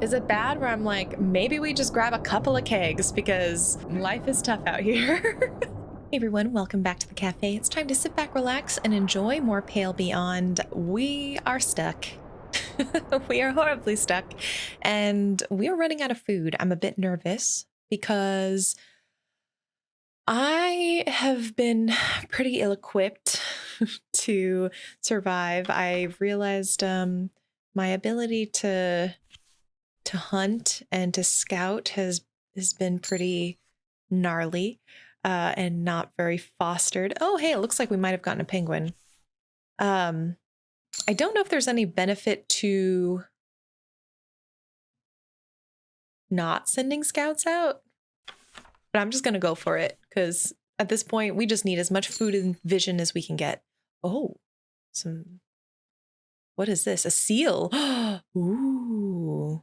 Is it bad where I'm like, maybe we just grab a couple of kegs because life is tough out here? Hey everyone, welcome back to the cafe. It's time to sit back, relax, and enjoy more Pale Beyond. We are stuck. We are horribly stuck, and we are running out of food. I'm a bit nervous because I have been pretty ill-equipped to survive. I've realized my ability to hunt and to scout has been pretty gnarly. And not very fostered. Oh, hey, it looks like we might have gotten a penguin. I don't know if there's any benefit to not sending scouts out, but I'm just going to go for it because at this point, we just need as much food and vision as we can get. Oh, what is this? A seal. Ooh.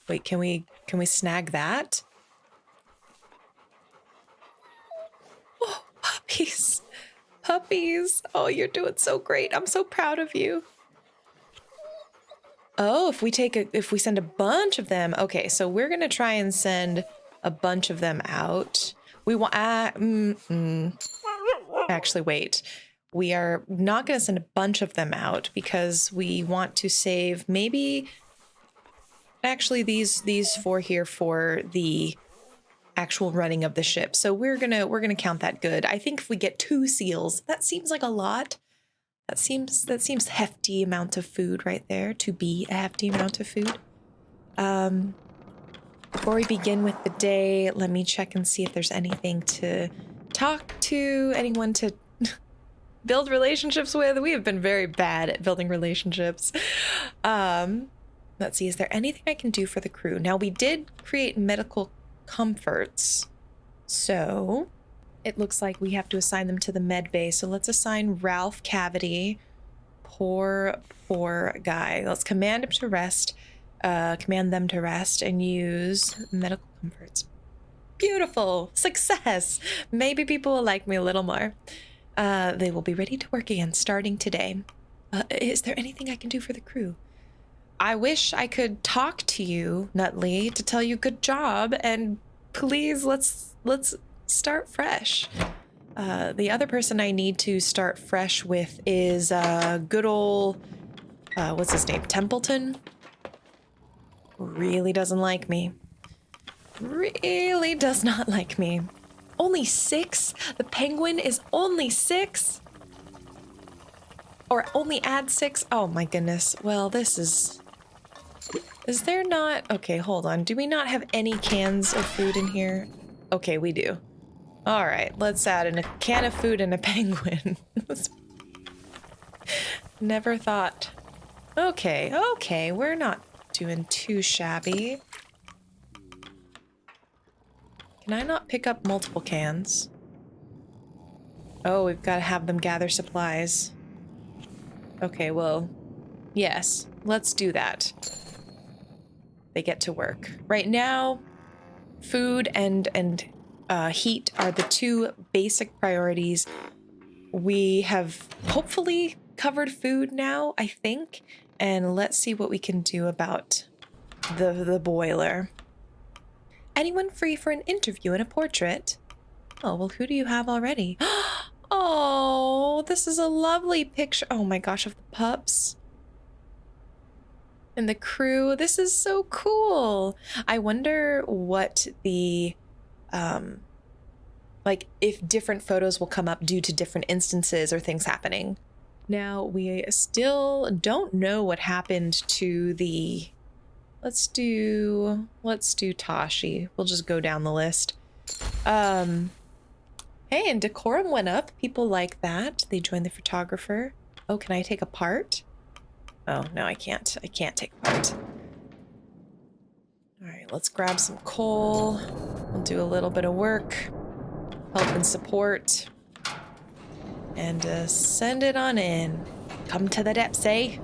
Wait, can we snag that? Puppies. Puppies. Oh, you're doing so great. I'm so proud of you. Oh, if we send a bunch of them. Okay, so we're going to try and send a bunch of them out. We want actually wait. We are not going to send a bunch of them out because we want to save maybe actually these four here for the actual running of the ship. So we're gonna count that good. I think if we get 2 seals, that seems like a lot. That seems hefty amount of food right there to be a hefty amount of food. Before we begin with the day, let me check and see if there's anything to talk to, anyone to build relationships with. We have been very bad at building relationships. Let's see, is there anything I can do for the crew? Now, we did create medical comforts, so it looks like we have to assign them to the med bay. So let's assign Ralph Cavity. Poor guy. Let's command him to rest. Command them to rest and use medical comforts. Beautiful. Success. Maybe people will like me a little more. They will be ready to work again starting today. Is there anything I can do for the crew? I wish I could talk to you, Nutley, to tell you good job, and please let's start fresh. The other person I need to start fresh with is good old what's his name? Templeton. Really doesn't like me. Really does not like me. Only 6? The penguin is only 6? Or only add 6? Oh my goodness. Well, this is there not... Okay, hold on. Do we not have any cans of food in here? Okay, we do. All right, let's add in a can of food and a penguin. Never thought. Okay, we're not doing too shabby. Can I not pick up multiple cans? Oh, we've got to have them gather supplies. Okay, well, yes, let's do that. They get to work. Right now, food and heat are the 2 basic priorities. We have hopefully covered food now, I think, and let's see what we can do about the boiler. Anyone free for an interview and a portrait? Oh, well, who do you have already? Oh, this is a lovely picture. Oh my gosh, of the pups. And the crew. This is so cool. I wonder what the, like if different photos will come up due to different instances or things happening. Now, we still don't know what happened to the, let's do Tashi. We'll just go down the list. Hey, and decorum went up. People like that. They joined the photographer. Oh, can I take a part? Oh, no, I can't. I can't take part. All right, let's grab some coal. We'll do a little bit of work. Help and support. And send it on in. Come to the depths, eh?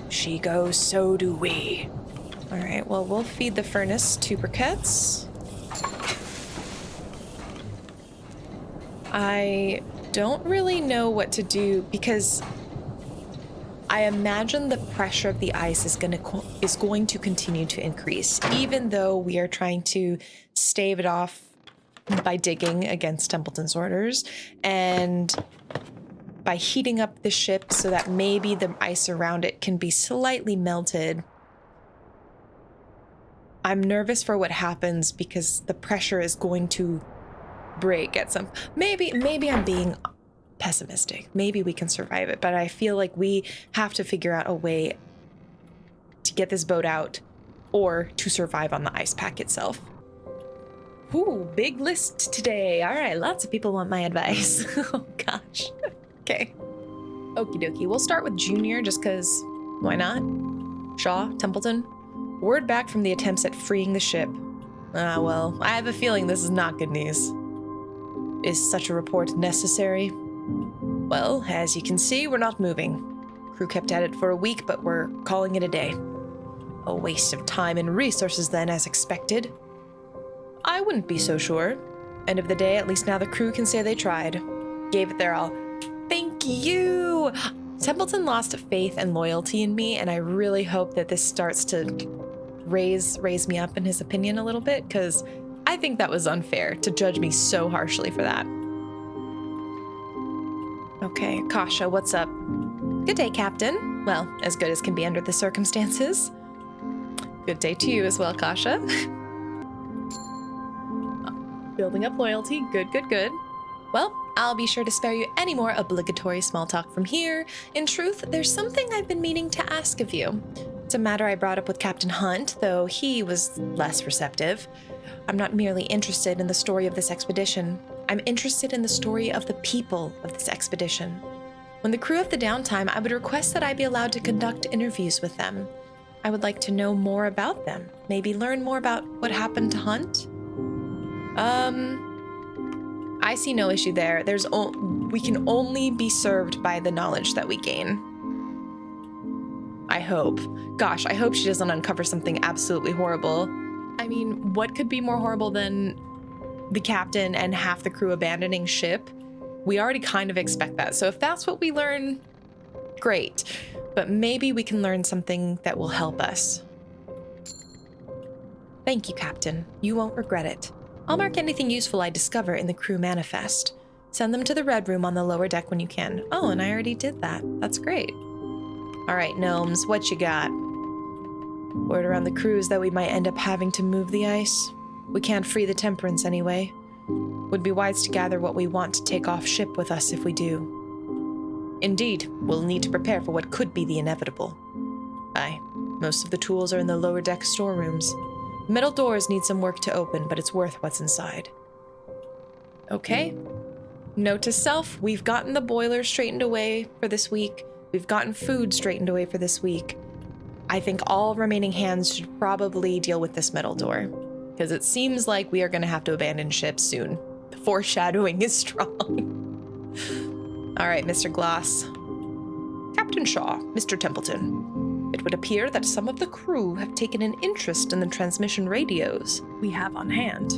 She goes, so do we. All right, well, we'll feed the furnace 2 briquettes. I don't really know what to do because I imagine the pressure of the ice is going to continue to increase, even though we are trying to stave it off by digging against Templeton's orders and by heating up the ship so that maybe the ice around it can be slightly melted. I'm nervous for what happens because the pressure is going to break at some... Maybe I'm being pessimistic. Maybe we can survive it, but I feel like we have to figure out a way to get this boat out or to survive on the ice pack itself. Ooh, big list today. All right, lots of people want my advice. Oh, gosh. Okay. Okie dokie. We'll start with Junior just because why not? Shaw, Templeton. Word back from the attempts at freeing the ship. Ah, well, I have a feeling this is not good news. Is such a report necessary? Well, as you can see, we're not moving. Crew kept at it for a week, but we're calling it a day. A waste of time and resources then, as expected. I wouldn't be so sure. End of the day, at least now the crew can say they tried. Gave it their all. Thank you! Templeton lost faith and loyalty in me, and I really hope that this starts to raise me up in his opinion a little bit, because I think that was unfair to judge me so harshly for that. Okay, Kasha, what's up? Good day, Captain. Well, as good as can be under the circumstances. Good day to you as well, Kasha. Building up loyalty. Good, good, good. Well, I'll be sure to spare you any more obligatory small talk from here. In truth, there's something I've been meaning to ask of you. It's a matter I brought up with Captain Hunt, though he was less receptive. I'm not merely interested in the story of this expedition. I'm interested in the story of the people of this expedition. When the crew have the downtime, I would request that I be allowed to conduct interviews with them. I would like to know more about them. Maybe learn more about what happened to Hunt. I see no issue there. We can only be served by the knowledge that we gain. I hope. Gosh, I hope she doesn't uncover something absolutely horrible. I mean, what could be more horrible than the captain and half the crew abandoning ship? We already kind of expect that. So if that's what we learn, great. But maybe we can learn something that will help us. Thank you, Captain. You won't regret it. I'll mark anything useful I discover in the crew manifest. Send them to the red room on the lower deck when you can. Oh, and I already did that. That's great. All right, gnomes, what you got? Word around the crew is that we might end up having to move the ice. We can't free the Temperance anyway. Would be wise to gather what we want to take off ship with us if we do. Indeed, we'll need to prepare for what could be the inevitable. Aye, most of the tools are in the lower deck storerooms. Metal doors need some work to open, but it's worth what's inside. Okay. Note to self, we've gotten the boiler straightened away for this week. We've gotten food straightened away for this week. I think all remaining hands should probably deal with this metal door, because it seems like we are going to have to abandon ship soon. The foreshadowing is strong. All right, Mr. Gloss. Captain Shaw, Mr. Templeton. It would appear that some of the crew have taken an interest in the transmission radios we have on hand.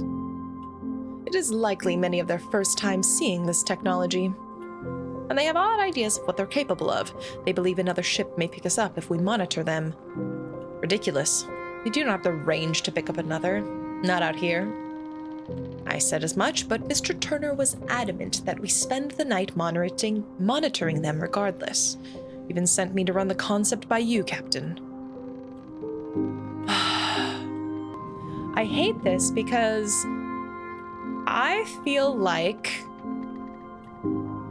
It is likely many of their first time seeing this technology, and they have odd ideas of what they're capable of. They believe another ship may pick us up if we monitor them. Ridiculous. We do not have the range to pick up another. Not out here. I said as much, but Mr. Turner was adamant that we spend the night monitoring them regardless. Even sent me to run the concept by you, Captain. I hate this because I feel like,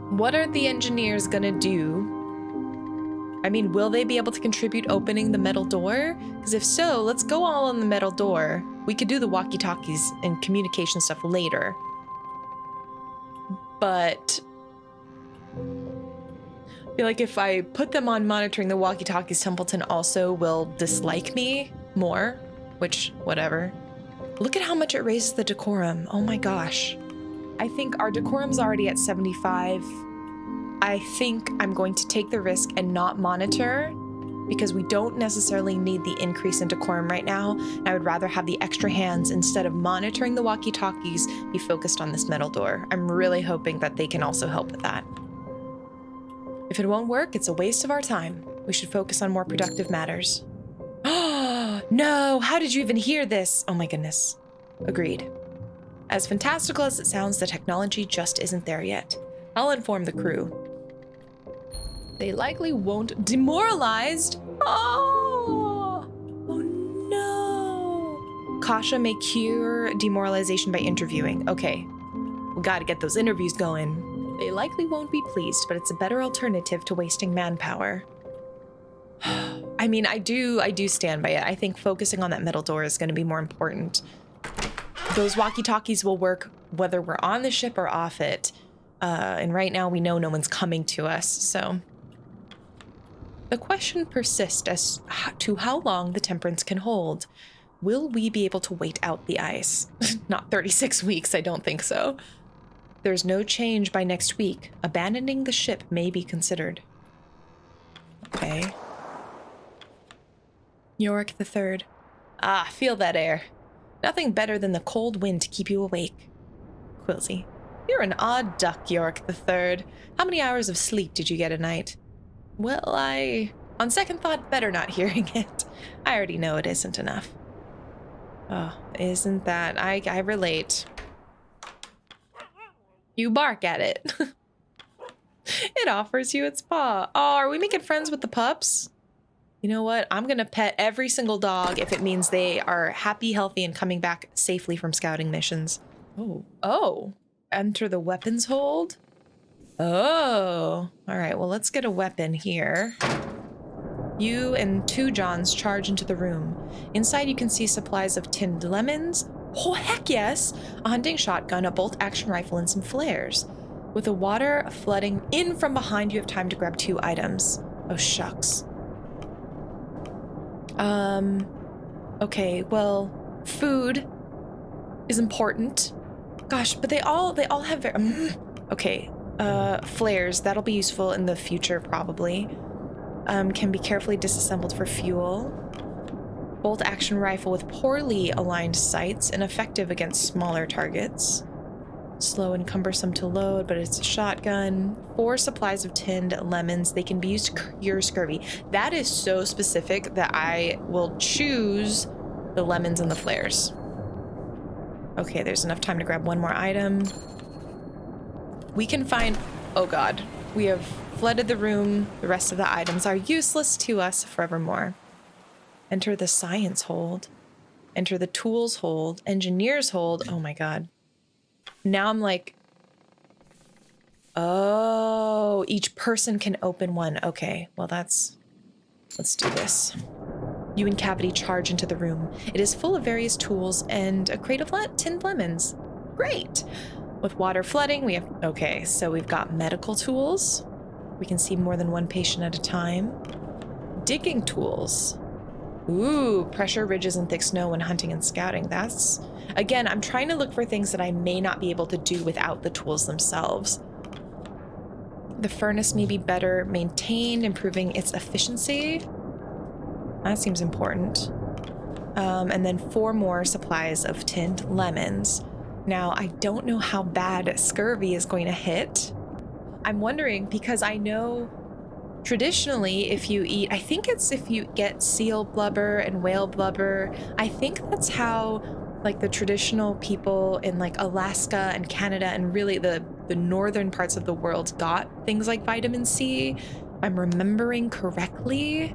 what are the engineers gonna do? I mean, will they be able to contribute opening the metal door? Because if so, let's go all on the metal door. We could do the walkie-talkies and communication stuff later. But I feel like if I put them on monitoring the walkie-talkies, Templeton also will dislike me more, which, whatever. Look at how much it raises the decorum. Oh my gosh. I think our decorum's already at 75. I think I'm going to take the risk and not monitor because we don't necessarily need the increase in decorum right now. I would rather have the extra hands instead of monitoring the walkie-talkies be focused on this metal door. I'm really hoping that they can also help with that. If it won't work, it's a waste of our time. We should focus on more productive matters. Oh, no! How did you even hear this? Oh my goodness. Agreed. As fantastical as it sounds, the technology just isn't there yet. I'll inform the crew. They likely won't. Demoralized? Oh! Oh no! Kasha may cure demoralization by interviewing. Okay. We gotta get those interviews going. They likely won't be pleased, but it's a better alternative to wasting manpower. I mean, I do stand by it. I think focusing on that metal door is gonna be more important. Those walkie-talkies will work whether we're on the ship or off it. And right now we know no one's coming to us, so. The question persists as to how long the Temperance can hold. Will we be able to wait out the ice? Not 36 weeks, I don't think so. There's no change by next week. Abandoning the ship may be considered. Okay. Yorick the Third. Ah, feel that air. Nothing better than the cold wind to keep you awake. Quilsey. You're an odd duck, Yorick the Third. How many hours of sleep did you get a night? Well, on second thought, better not hearing it. I already know it isn't enough. Oh, isn't that... I relate. You bark at it. It offers you its paw. Oh, are we making friends with the pups? You know what? I'm gonna pet every single dog if it means they are happy, healthy, and coming back safely from scouting missions. Oh. Oh. Enter the weapons hold? Oh. All right, well, let's get a weapon here. You and 2 Johns charge into the room. Inside, you can see supplies of tinned lemons. Oh, heck yes! A hunting shotgun, a bolt-action rifle, and some flares. With the water flooding in from behind, you have time to grab 2 items. Oh, shucks. Okay, well, food is important. Gosh, but they all have very, okay, flares, that'll be useful in the future, probably. Can be carefully disassembled for fuel. Bolt-action rifle with poorly aligned sights, ineffective against smaller targets. Slow and cumbersome to load, but it's a shotgun. 4 supplies of tinned lemons. They can be used to cure scurvy. That is so specific that I will choose the lemons and the flares. Okay, there's enough time to grab 1 more item. We can find... Oh god. We have flooded the room. The rest of the items are useless to us forevermore. Enter the science hold. Enter the tools hold. Engineers hold. Oh my god. Now I'm like, oh, each person can open one. Okay, well let's do this. You and Cavity charge into the room. It is full of various tools and a crate of tinned lemons. Great. With water flooding, we have, okay, so we've got medical tools. We can see more than 1 patient at a time. Digging tools. Ooh, pressure ridges and thick snow when hunting and scouting. That's... Again, I'm trying to look for things that I may not be able to do without the tools themselves. The furnace may be better maintained, improving its efficiency. That seems important. And then 4 more supplies of tinned lemons. Now, I don't know how bad scurvy is going to hit. I'm wondering, because I know traditionally if you eat, I think it's if you get seal blubber and whale blubber, I think that's how like the traditional people in like Alaska and Canada and really the northern parts of the world got things like vitamin C. I'm remembering correctly.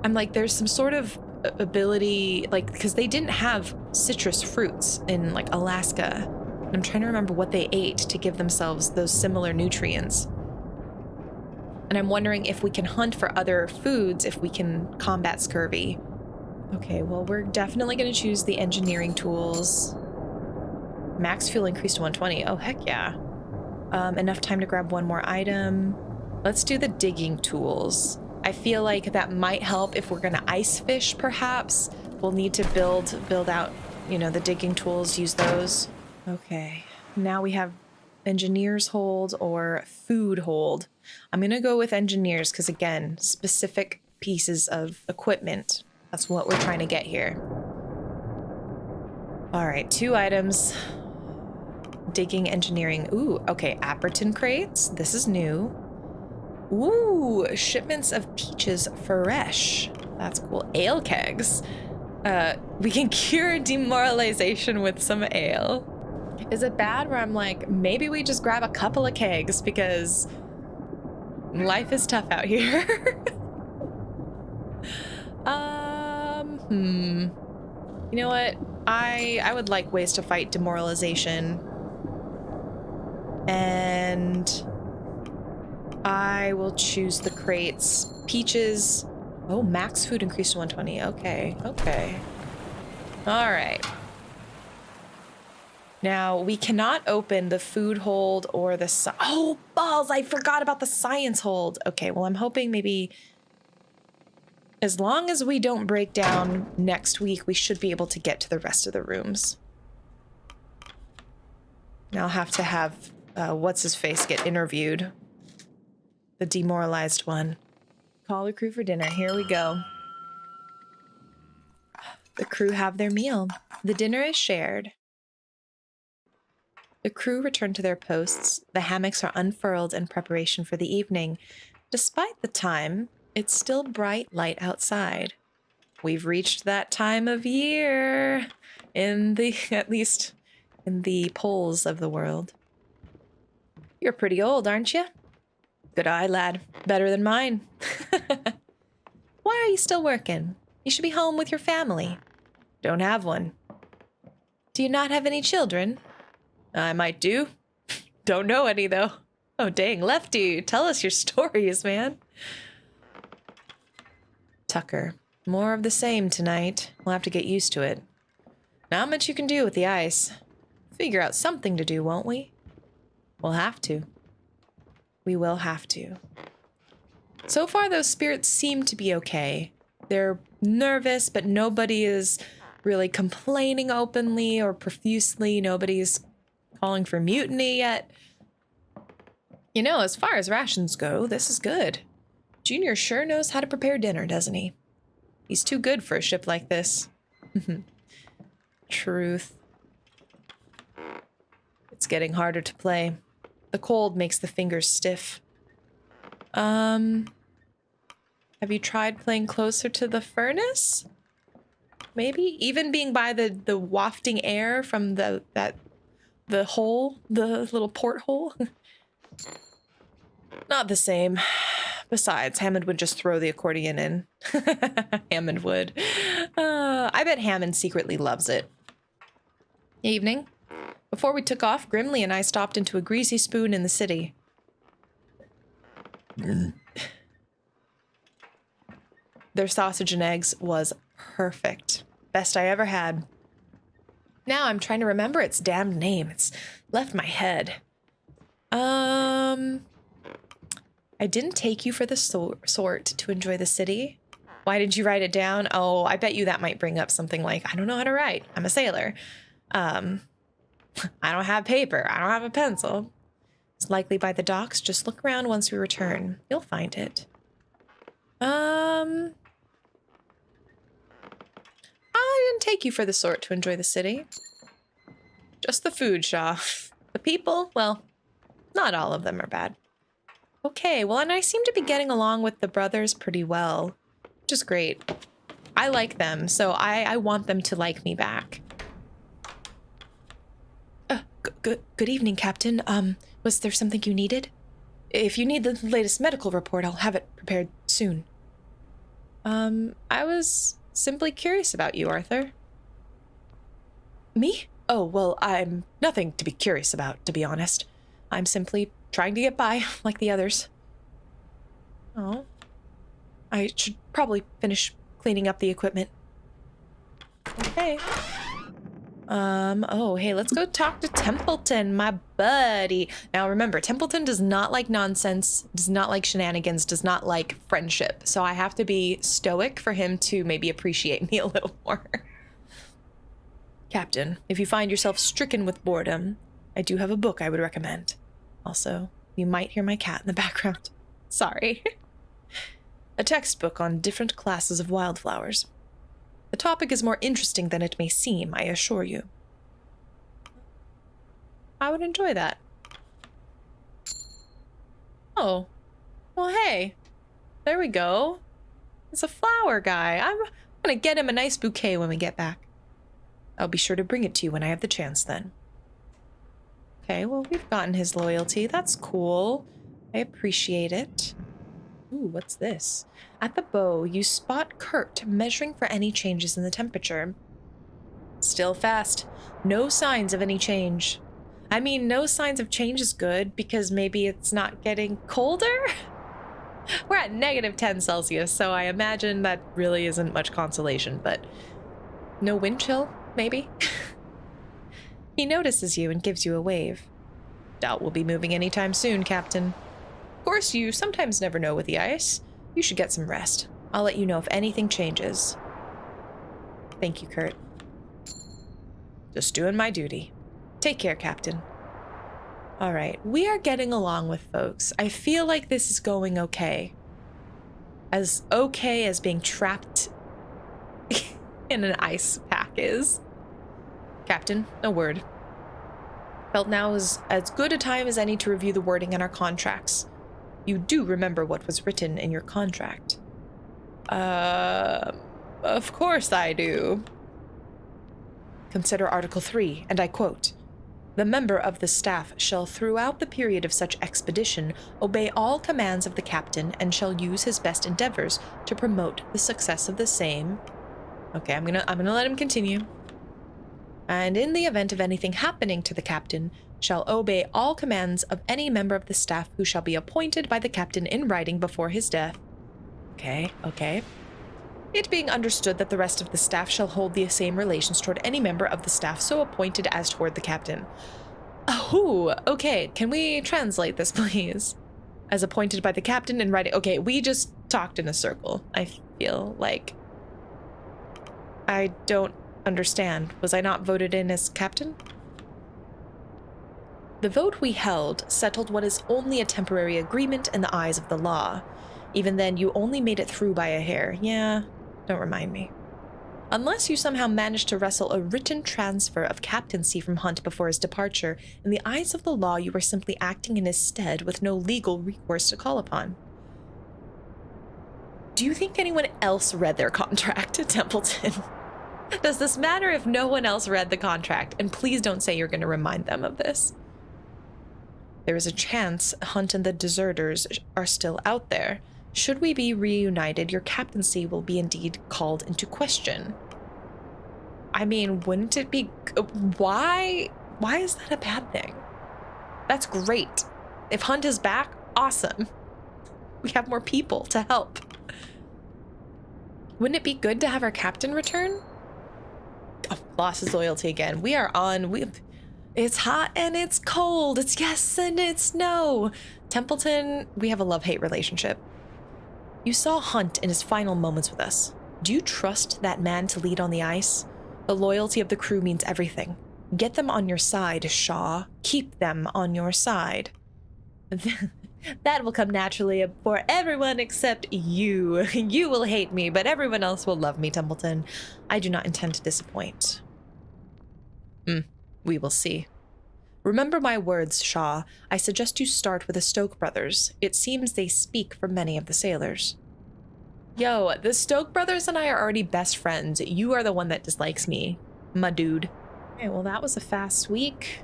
I'm like, there's some sort of ability, like, because they didn't have citrus fruits in like Alaska. And I'm trying to remember what they ate to give themselves those similar nutrients. And I'm wondering if we can hunt for other foods, if we can combat scurvy. Okay, well, we're definitely going to choose the engineering tools. Max fuel increased to 120. Oh, heck yeah. Enough time to grab 1 more item. Let's do the digging tools. I feel like that might help if we're going to ice fish, perhaps. We'll need to build out, you know, the digging tools, use those. Okay, now we have engineers hold or food hold. I'm going to go with engineers because, again, specific pieces of equipment. That's what we're trying to get here. All right, 2 items. Digging, engineering. Ooh, okay, Apperton crates. This is new. Ooh, shipments of peaches fresh. That's cool. Ale kegs. We can cure demoralization with some ale. Is it bad where I'm like, maybe we just grab a couple of kegs because life is tough out here? You know what? I would like ways to fight demoralization. And I will choose the crates. Peaches. Oh, max food increased to 120. Okay, okay. All right. Now, we cannot open the food hold or the... Oh, balls! I forgot about the science hold. Okay, well, I'm hoping maybe... As long as we don't break down next week, we should be able to get to the rest of the rooms. Now I'll have to have, what's-his-face get interviewed. The demoralized one. Call the crew for dinner. Here we go. The crew have their meal. The dinner is shared. The crew return to their posts. The hammocks are unfurled in preparation for the evening. Despite the time, it's still bright light outside. We've reached that time of year in the, at least in the poles of the world. You're pretty old, aren't you? Good eye, lad. Better than mine. Why are you still working? You should be home with your family. Don't have one. Do you not have any children? I might do. Don't know any, though. Oh, dang, Lefty. Tell us your stories, man. Tucker. More of the same tonight. We'll have to get used to it. Not much you can do with the ice. Figure out something to do, won't we? We'll have to. We will have to. So far, those spirits seem to be okay. They're nervous, but nobody is really complaining openly or profusely. Nobody's calling for mutiny yet. You know, as far as rations go, this is good. Junior sure knows how to prepare dinner, doesn't he? He's too good for a ship like this. Truth. It's getting harder to play. The cold makes the fingers stiff. Have you tried playing closer to the furnace? Maybe? Even being by the wafting air from the hole, the little porthole? Not the same. Besides, Hammond would just throw the accordion in. Hammond would. I bet Hammond secretly loves it. Evening. Before we took off, Grimley and I stopped into a Greasy Spoon in the city. Their sausage and eggs was perfect. Best I ever had. Now I'm trying to remember its damned name. It's left my head. I didn't take you for the sort to enjoy the city. Why did you write it down? Oh, I bet you that might bring up something like, I don't know how to write. I'm a sailor. I don't have paper. I don't have a pencil. It's likely by the docks. Just look around once we return. You'll find it. I didn't take you for the sort to enjoy the city. Just the food, Shaw. The people, well, not all of them are bad. Okay, well, and I seem to be getting along with the brothers pretty well, which is great. I like them, so I want them to like me back. Good evening, Captain. Was there something you needed? If you need the latest medical report, I'll have it prepared soon. I was simply curious about you, Arthur. Me? Oh, well, I'm nothing to be curious about, to be honest. I'm simply trying to get by, like the others. Oh. I should probably finish cleaning up the equipment. Okay. Oh, hey, let's go talk to Templeton, my buddy. Now remember, Templeton does not like nonsense, does not like shenanigans, does not like friendship. So I have to be stoic for him to maybe appreciate me a little more. Captain, if you find yourself stricken with boredom, I do have a book I would recommend. Also, you might hear my cat in the background. Sorry. A textbook on different classes of wildflowers. The topic is more interesting than it may seem, I assure you. I would enjoy that. Oh, Well, hey, there we go. It's a flower guy. I'm gonna get him a nice bouquet when we get back. I'll be sure to bring it to you when I have the chance then. Okay, well, we've gotten his loyalty. That's cool. I appreciate it. Ooh, what's this? At the bow, you spot Kurt measuring for any changes in the temperature. Still fast. No signs of any change. I mean, no signs of change is good because maybe it's not getting colder? We're at -10 Celsius, so I imagine that really isn't much consolation, but no wind chill, maybe? He notices you and gives you a wave. Doubt we'll be moving anytime soon, Captain. Of course, you sometimes never know with the ice. You should get some rest. I'll let you know if anything changes. Thank you, Kurt. Just doing my duty. Take care, Captain. All right, we are getting along with folks. I feel like this is going okay. As okay as being trapped in an ice pack is. Captain, a word. Felt now is as good a time as any to review the wording in our contracts. You do remember what was written in your contract? Of course I do. Consider Article 3, and I quote, "The member of the staff shall throughout the period of such expedition obey all commands of the captain and shall use his best endeavors to promote the success of the same." Okay, I'm gonna let him continue. "And in the event of anything happening to the captain, shall obey all commands of any member of the staff who shall be appointed by the captain in writing before his death." Okay. It being understood that the rest of the staff shall hold the same relations toward any member of the staff so appointed as toward the captain. Oh, okay. Can we translate this, please? As appointed by the captain in writing. Okay, we just talked in a circle. I feel like I don't understand. Was I not voted in as captain? The vote we held settled what is only a temporary agreement in the eyes of the law. Even then, you only made it through by a hair. Yeah, don't remind me. Unless you somehow managed to wrestle a written transfer of captaincy from Hunt before his departure, in the eyes of the law, you were simply acting in his stead with no legal recourse to call upon. Do you think anyone else read their contract to Templeton? Does this matter if no one else read the contract? And please don't say you're going to remind them of this. There is a chance Hunt and the deserters are still out there. Should we be reunited, your captaincy will be indeed called into question. I mean, wouldn't it be... Why is that a bad thing? That's great. If Hunt is back, awesome. We have more people to help. Wouldn't it be good to have our captain return? Oh, lost his loyalty again. We are on... It's hot and it's cold. It's yes and it's no. Templeton, we have a love-hate relationship. You saw Hunt in his final moments with us. Do you trust that man to lead on the ice? The loyalty of the crew means everything. Get them on your side, Shaw. Keep them on your side. That will come naturally for everyone except you. You will hate me, but everyone else will love me, Templeton. I do not intend to disappoint. We will see. Remember my words, Shaw. I suggest you start with the Stoke brothers. It seems they speak for many of the sailors. Yo, the Stoke brothers and I are already best friends. You are the one that dislikes me, my dude. Okay, well, that was a fast week.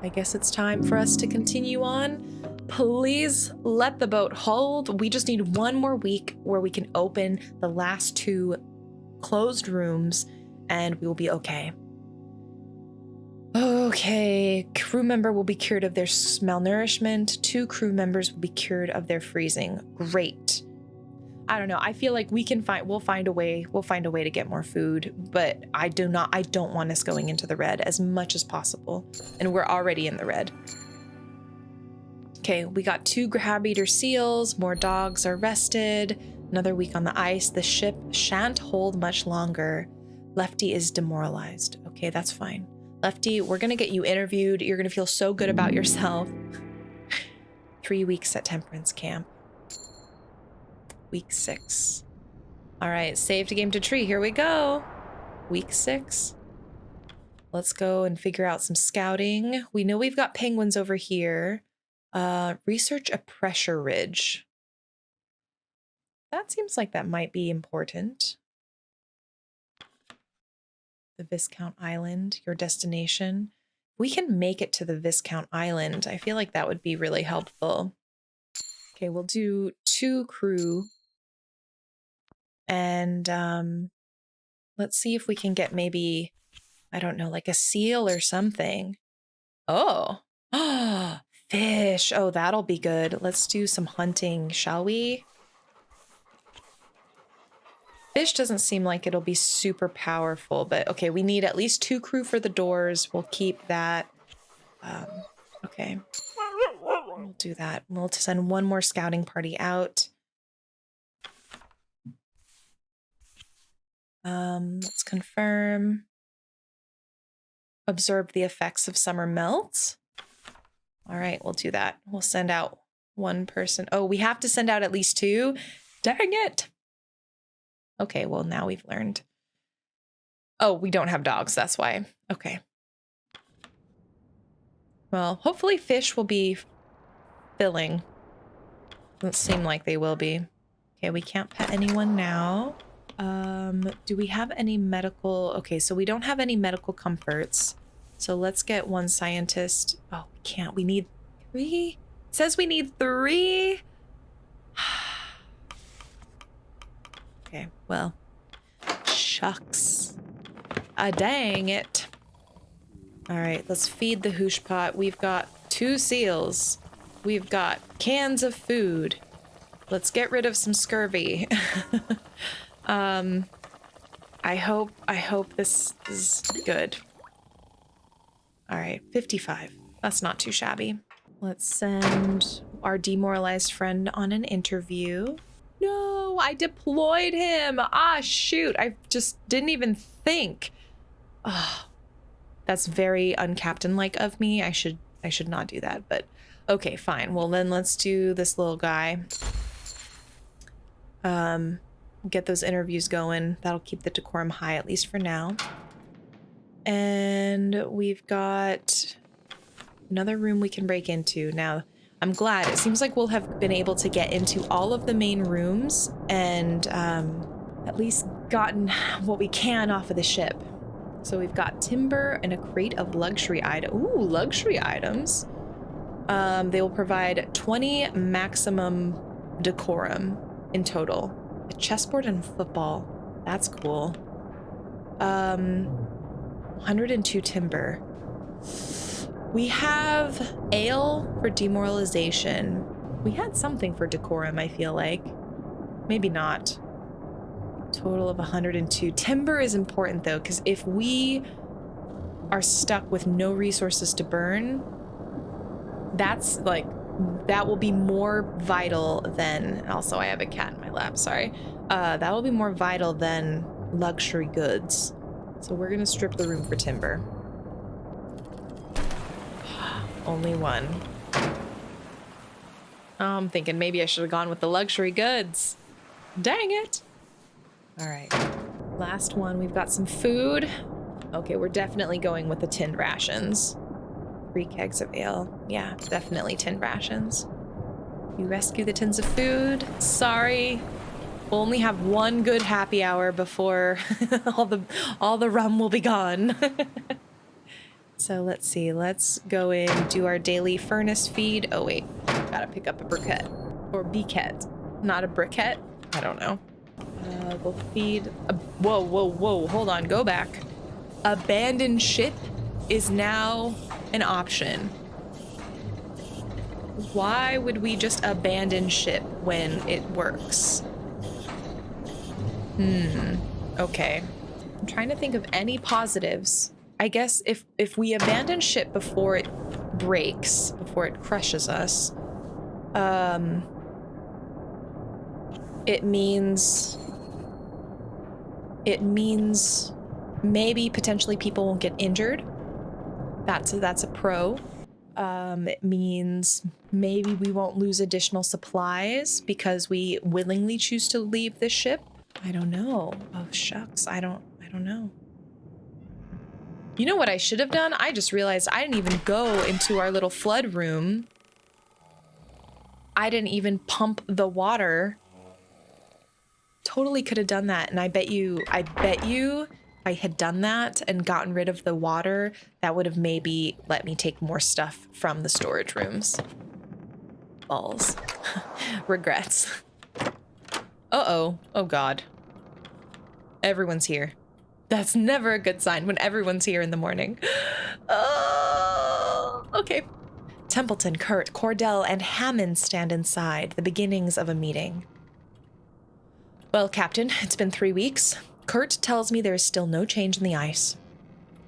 I guess it's time for us to continue on. Please let the boat hold. We just need one more week where we can open the last 2 closed rooms and we will be okay. Okay, crew member will be cured of their malnourishment. 2 crew members will be cured of their freezing. Great. I don't know. I feel like we'll find a way to get more food, but I don't want us going into the red as much as possible. And we're already in the red. Okay, we got 2 crab-eater seals, more dogs are rested. Another week on the ice. The ship shan't hold much longer. Lefty is demoralized. Okay, that's fine. Lefty, we're gonna get you interviewed. You're gonna feel so good about yourself. 3 weeks at Temperance Camp. Week 6. All right, save to game to tree. Here we go. Week 6. Let's go and figure out some scouting. We know we've got penguins over here. Research a pressure ridge. That seems like that might be important. The Viscount Island, your destination. We can make it to the Viscount Island. I feel like that would be really helpful. Okay, we'll do 2 crew. And let's see if we can get maybe, I don't know, like a seal or something. Oh, fish. Oh, that'll be good. Let's do some hunting, shall we? Fish doesn't seem like it'll be super powerful, but okay, we need at least 2 crew for the doors. We'll keep that. Okay. We'll do that. We'll send 1 more scouting party out. Let's confirm. Observe the effects of summer melt. All right, we'll do that. We'll send out 1 person. Oh, we have to send out at least 2. Dang it. Okay, well, now we've learned. Oh, we don't have dogs. That's why. Okay. Well, hopefully fish will be filling. Doesn't seem like they will be. Okay, we can't pet anyone now. Do we have any medical? Okay, so we don't have any medical comforts. So let's get 1 scientist. Oh, we can't. We need 3. It says we need 3. Okay, well, shucks. Dang it. All right, let's feed the hoosh pot. We've got 2 seals. We've got cans of food. Let's get rid of some scurvy. I hope this is good. All right, 55. That's not too shabby. Let's send our demoralized friend on an interview. No, I deployed him. Ah, shoot. I just didn't even think. Oh, that's very uncaptain-like of me. I should not do that, but okay, fine. Well, then let's do this little guy. Get those interviews going. That'll keep the decorum high, at least for now. And we've got another room we can break into. Now, I'm glad. It seems like we'll have been able to get into all of the main rooms and at least gotten what we can off of the ship. So we've got timber and a crate of luxury items. Ooh, luxury items. They will provide 20 maximum decorum in total. A chessboard and football. That's cool. 102 timber. We have ale for demoralization. We had something for decorum, I feel like. Maybe not. Total of 102. Timber is important, though, because if we are stuck with no resources to burn, that's like, that will be more vital than, also I have a cat in my lap, sorry. That will be more vital than luxury goods. So we're gonna strip the room for timber. Only 1. Oh, I'm thinking maybe I should have gone with the luxury goods. Dang it. All right, last one. We've got some food. Okay, we're definitely going with the tinned rations. 3 kegs of ale. Yeah, definitely tinned rations. You rescue the tins of food. Sorry. We'll only have 1 good happy hour before all the rum will be gone. So let's see. Let's go in, do our daily furnace feed. Oh wait, gotta pick up a briquette or bequette, not a briquette. I don't know. We'll feed. Whoa! Hold on. Go back. Abandoned ship is now an option. Why would we just abandon ship when it works? Okay. I'm trying to think of any positives. I guess if we abandon ship before it breaks, before it crushes us, it means maybe potentially people won't get injured. That's a pro. It means maybe we won't lose additional supplies because we willingly choose to leave the ship. I don't know. Oh shucks, I don't know. You know what I should have done? I just realized I didn't even go into our little flood room. I didn't even pump the water Totally could have done that. And I bet you if I had done that and gotten rid of the water, that would have maybe let me take more stuff from the storage rooms. Balls. Regrets. Uh-oh. Oh, God. Everyone's here. That's never a good sign when everyone's here in the morning. Oh, okay. Templeton, Kurt, Cordell, and Hammond stand inside, the beginnings of a meeting. Well, Captain, it's been 3 weeks. Kurt tells me there is still no change in the ice.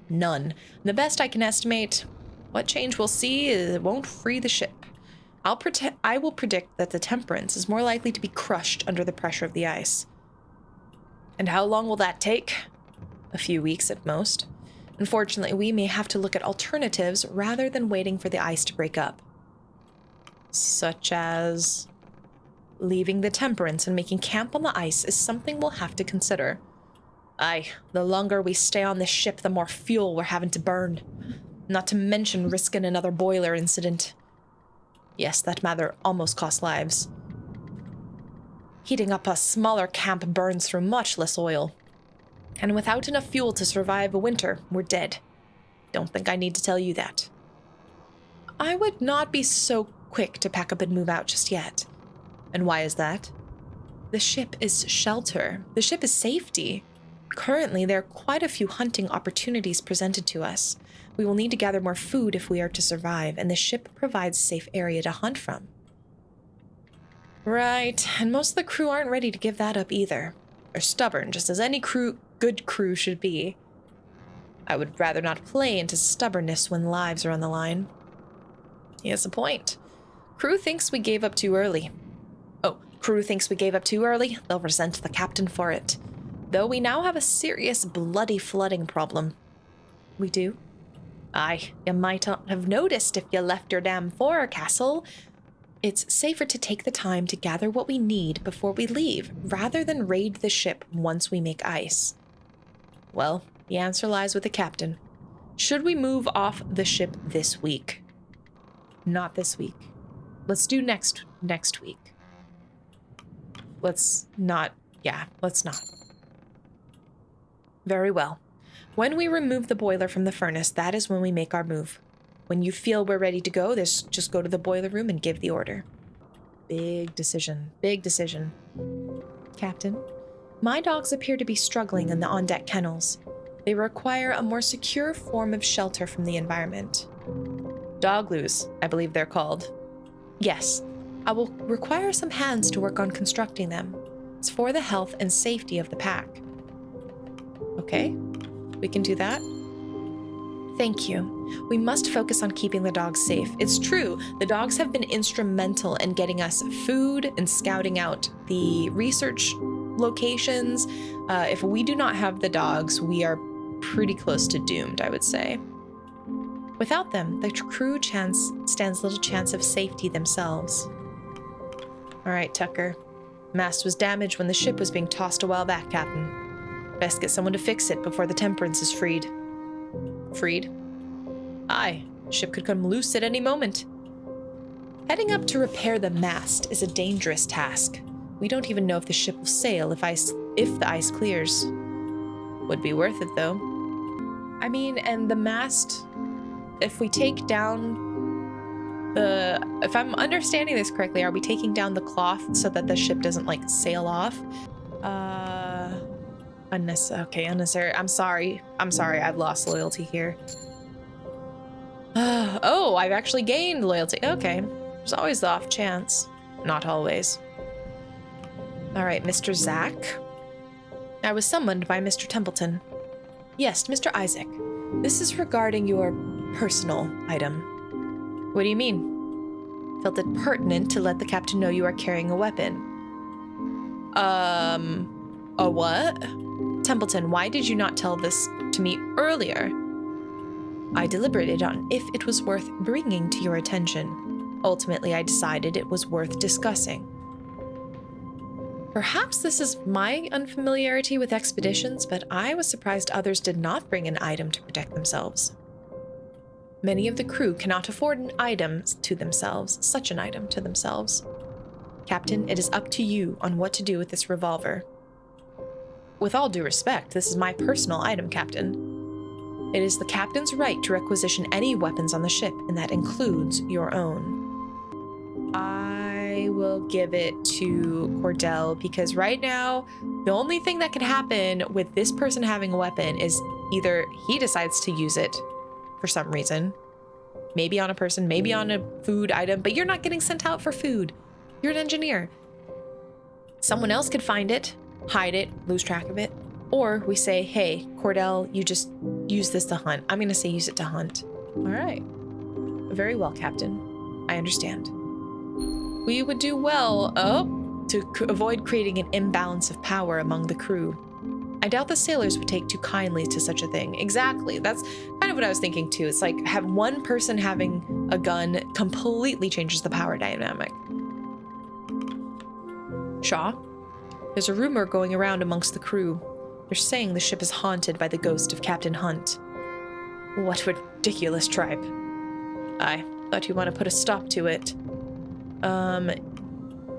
None. The best I can estimate, what change we'll see is it won't free the ship. I will predict that the Temperance is more likely to be crushed under the pressure of the ice. And how long will that take? A few weeks at most. Unfortunately, we may have to look at alternatives rather than waiting for the ice to break up. Such as leaving the Temperance and making camp on the ice is something we'll have to consider. Aye, the longer we stay on this ship, the more fuel we're having to burn. Not to mention risking another boiler incident. Yes, that matter almost cost lives. Heating up a smaller camp burns through much less oil. And without enough fuel to survive a winter, we're dead. Don't think I need to tell you that. I would not be so quick to pack up and move out just yet. And why is that? The ship is shelter. The ship is safety. Currently, there are quite a few hunting opportunities presented to us. We will need to gather more food if we are to survive, and the ship provides a safe area to hunt from. Right, and most of the crew aren't ready to give that up either. They're stubborn, just as any good crew should be. I would rather not play into stubbornness when lives are on the line. He has a point. Crew thinks we gave up too early. Oh, crew thinks we gave up too early. They'll resent the captain for it. Though we now have a serious bloody flooding problem. We do? Aye, you might not have noticed if you left your damn forecastle. It's safer to take the time to gather what we need before we leave, rather than raid the ship once we make ice. Well, the answer lies with the captain. Should we move off the ship this week? Not this week. Let's do next week. Let's not. Very well. When we remove the boiler from the furnace, that is when we make our move. When you feel we're ready to go, just go to the boiler room and give the order. Big decision. Big decision. Captain, my dogs appear to be struggling in the on-deck kennels. They require a more secure form of shelter from the environment. Dogloos, I believe they're called. Yes, I will require some hands to work on constructing them. It's for the health and safety of the pack. Okay, we can do that. Thank you. We must focus on keeping the dogs safe. It's true, the dogs have been instrumental in getting us food and scouting out the research locations. If we do not have the dogs, we are pretty close to doomed, I would say. Without them, the crew stands little chance of safety themselves. All right, Tucker. Mast was damaged when the ship was being tossed a while back, Captain. Best get someone to fix it before the Temperance is freed. Freed? Aye, ship could come loose at any moment. Heading up to repair the mast is a dangerous task. We don't even know if the ship will sail if the ice clears. Would be worth it, though. I mean, and the mast, if we take down if I'm understanding this correctly, are we taking down the cloth so that the ship doesn't, like, sail off? Unnecessary. I'm sorry, I've lost loyalty here. Oh, I've actually gained loyalty. Okay, there's always the off chance. Not always. All right, Mr. Zach. I was summoned by Mr. Templeton. Yes, Mr. Isaac. This is regarding your personal item. What do you mean? Felt it pertinent to let the captain know you are carrying a weapon. A what? Templeton, why did you not tell this to me earlier? I deliberated on if it was worth bringing to your attention. Ultimately, I decided it was worth discussing. Perhaps this is my unfamiliarity with expeditions, but I was surprised others did not bring an item to protect themselves. Many of the crew cannot afford such an item to themselves. Captain, it is up to you on what to do with this revolver. With all due respect, this is my personal item, Captain. It is the captain's right to requisition any weapons on the ship, and that includes your own. I will give it to Cordell because right now, the only thing that can happen with this person having a weapon is either he decides to use it for some reason, maybe on a person, maybe on a food item, but you're not getting sent out for food. You're an engineer. Someone else could find it, hide it, lose track of it. Or we say, hey, Cordell, you just use this to hunt. I'm going to say use it to hunt. All right. Very well, Captain. I understand. We would do well, to avoid creating an imbalance of power among the crew. I doubt the sailors would take too kindly to such a thing. Exactly. That's kind of what I was thinking too. It's like have one person having a gun completely changes the power dynamic. Shaw, there's a rumor going around amongst the crew. They're saying the ship is haunted by the ghost of Captain Hunt. What ridiculous tripe. I thought you want to put a stop to it.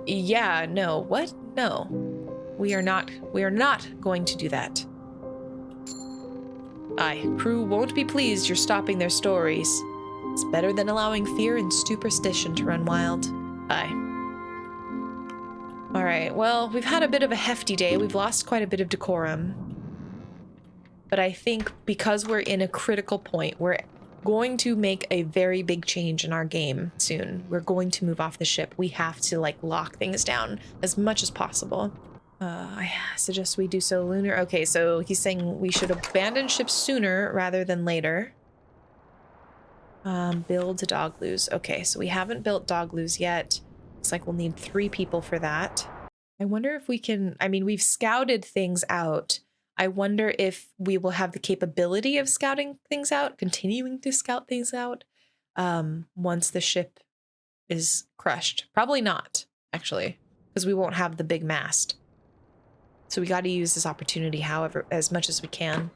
Yeah, no. What? No. We are not going to do that. Aye, crew won't be pleased you're stopping their stories. It's better than allowing fear and superstition to run wild. Aye. All right, well, we've had a bit of a hefty day. We've lost quite a bit of decorum. But I think because we're in a critical point, we're going to make a very big change in our game soon. We're going to move off the ship. We have to, like, lock things down as much as possible. I suggest we do so lunar. Okay, so he's saying we should abandon ship sooner rather than later. Build Dogloos. Okay, so we haven't built Dogloos yet. Looks like we'll need 3 people for that. I wonder if we can, I mean, we've scouted things out. I wonder if we will have the capability of scouting things out, continuing to scout things out, once the ship is crushed. Probably not, actually, because we won't have the big mast. So we got to use this opportunity, however, as much as we can.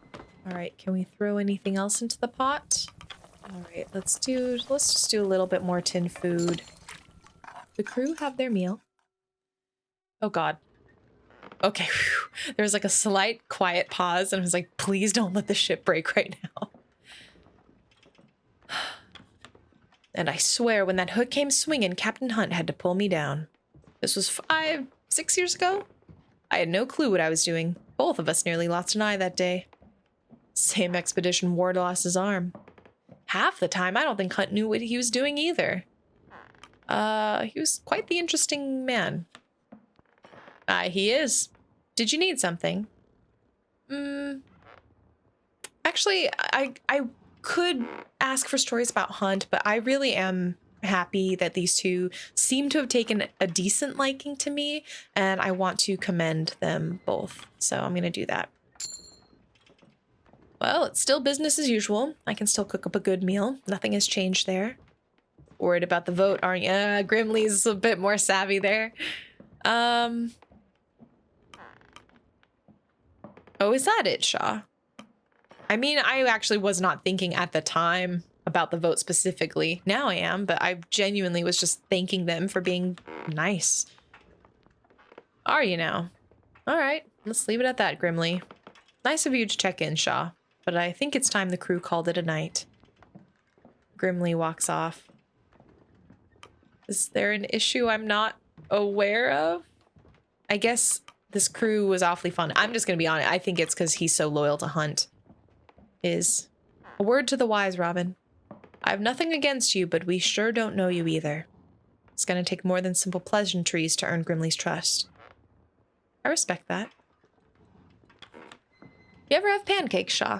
All right, can we throw anything else into the pot? All right, let's just do a little bit more tin food. The crew have their meal. Oh God. Okay, whew. There was like a slight quiet pause and I was like, please don't let the ship break right now. And I swear when that hook came swinging, Captain Hunt had to pull me down. This was 5, 6 years ago? I had no clue what I was doing. Both of us nearly lost an eye that day. Same expedition Ward lost his arm. Half the time, I don't think Hunt knew what he was doing either. He was quite the interesting man. He is. Did you need something? Actually, I could ask for stories about Hunt, but I really am happy that these two seem to have taken a decent liking to me, and I want to commend them both. So I'm going to do that. Well, it's still business as usual. I can still cook up a good meal. Nothing has changed there. Worried about the vote, aren't you? Grimley's a bit more savvy there. Oh, is that it, Shaw? I mean, I actually was not thinking at the time about the vote specifically. Now I am, but I genuinely was just thanking them for being nice. Are you now? All right, let's leave it at that, Grimley. Nice of you to check in, Shaw, but I think it's time the crew called it a night. Grimley walks off. Is there an issue I'm not aware of? I guess this crew was awfully fun. I'm just going to be honest. I think it's because he's so loyal to Hunt. Is a word to the wise, Robin. I have nothing against you, but we sure don't know you either. It's going to take more than simple pleasantries to earn Grimley's trust. I respect that. You ever have pancakes, Shaw?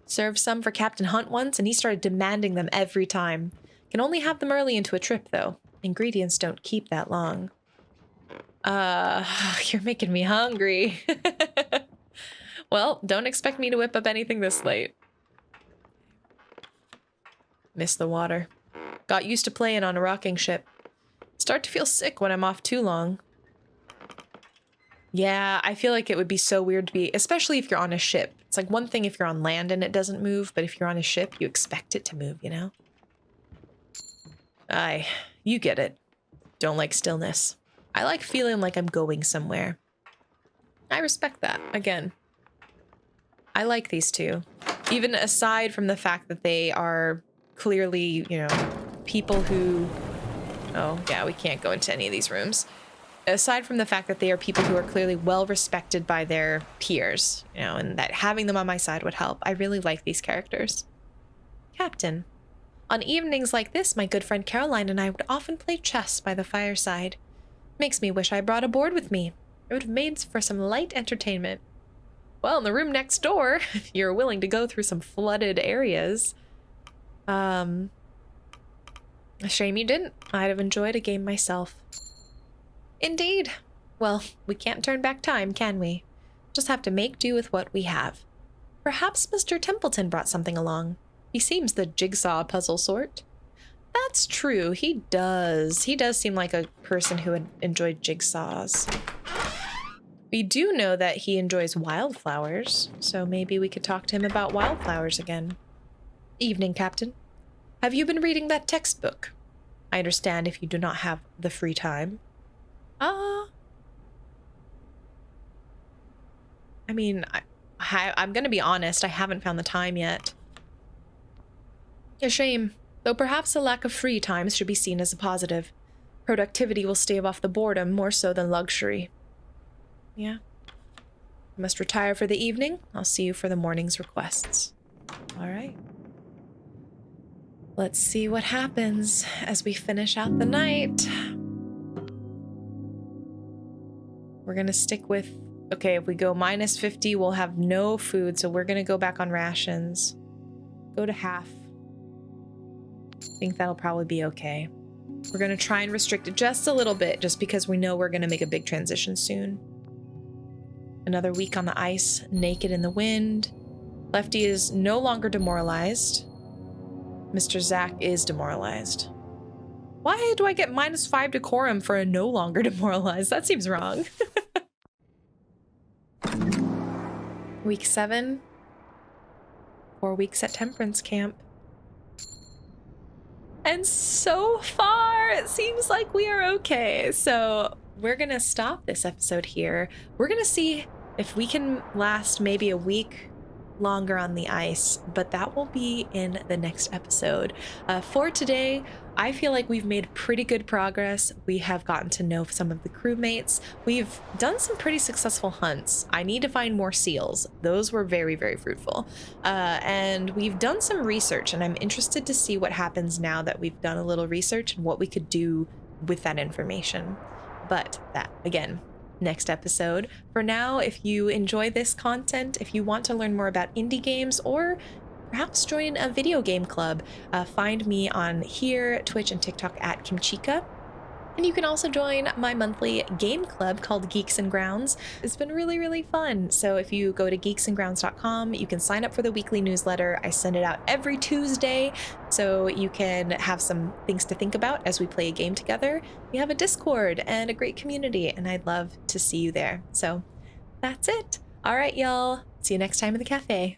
Served some for Captain Hunt once, and he started demanding them every time. Can only have them early into a trip, though. Ingredients don't keep that long. You're making me hungry. Well, don't expect me to whip up anything this late. Miss the water. Got used to playing on a rocking ship. Start to feel sick when I'm off too long. Yeah, I feel like it would be so weird to be, especially if you're on a ship. It's like one thing if you're on land and it doesn't move, but if you're on a ship, you expect it to move, you know? Aye, you get it. Don't like stillness. I like feeling like I'm going somewhere. I respect that. Again, I like these two. Even aside from the fact that they are clearly, you know, people who... Oh, yeah, we can't go into any of these rooms. Aside from the fact that they are people who are clearly well respected by their peers, you know, and that having them on my side would help. I really like these characters. Captain. On evenings like this, my good friend Caroline and I would often play chess by the fireside. Makes me wish I brought a board with me. It would have made for some light entertainment. Well, in the room next door, if you're willing to go through some flooded areas. A shame you didn't. I'd have enjoyed a game myself. Indeed. Well, we can't turn back time, can we? Just have to make do with what we have. Perhaps Mr. Templeton brought something along. He seems the jigsaw puzzle sort. That's true, he does. He does seem like a person who had enjoyed jigsaws. We do know that he enjoys wildflowers, so maybe we could talk to him about wildflowers again. Evening, Captain. Have you been reading that textbook? I understand if you do not have the free time. I mean, I'm gonna be honest, I haven't found the time yet. A shame, though perhaps a lack of free time should be seen as a positive. Productivity will stave off the boredom more so than luxury. Yeah. I must retire for the evening. I'll see you for the morning's requests. All right. Let's see what happens as we finish out the night. We're gonna stick with, okay, if we go minus 50, we'll have no food, so we're gonna go back on rations. Go to half. I think that'll probably be okay. We're gonna try and restrict it just a little bit, just because we know we're gonna make a big transition soon. Another week on the ice, naked in the wind. Lefty is no longer demoralized. Mr. Zack is demoralized. Why do I get -5 decorum for a no longer demoralized? That seems wrong. Week 7. 4 weeks at Temperance Camp. And so far, it seems like we are okay. So we're gonna stop this episode here. We're gonna see if we can last maybe a week longer on the ice, but that will be in the next episode. For today, I feel like we've made pretty good progress. We have gotten to know some of the crewmates. We've done some pretty successful hunts. I need to find more seals. Those were very, very fruitful. And we've done some research, and I'm interested to see what happens now that we've done a little research and what we could do with that information. But that, again, next episode. For now, if you enjoy this content, if you want to learn more about indie games or perhaps join a video game club, find me on here, Twitch, and TikTok at Kimchica. And you can also join my monthly game club called Geeks and Grounds. It's been really, really fun. So if you go to geeksandgrounds.com, you can sign up for the weekly newsletter. I send it out every Tuesday, so you can have some things to think about as we play a game together. We have a Discord and a great community, and I'd love to see you there. So that's it. All right, y'all. See you next time in the cafe.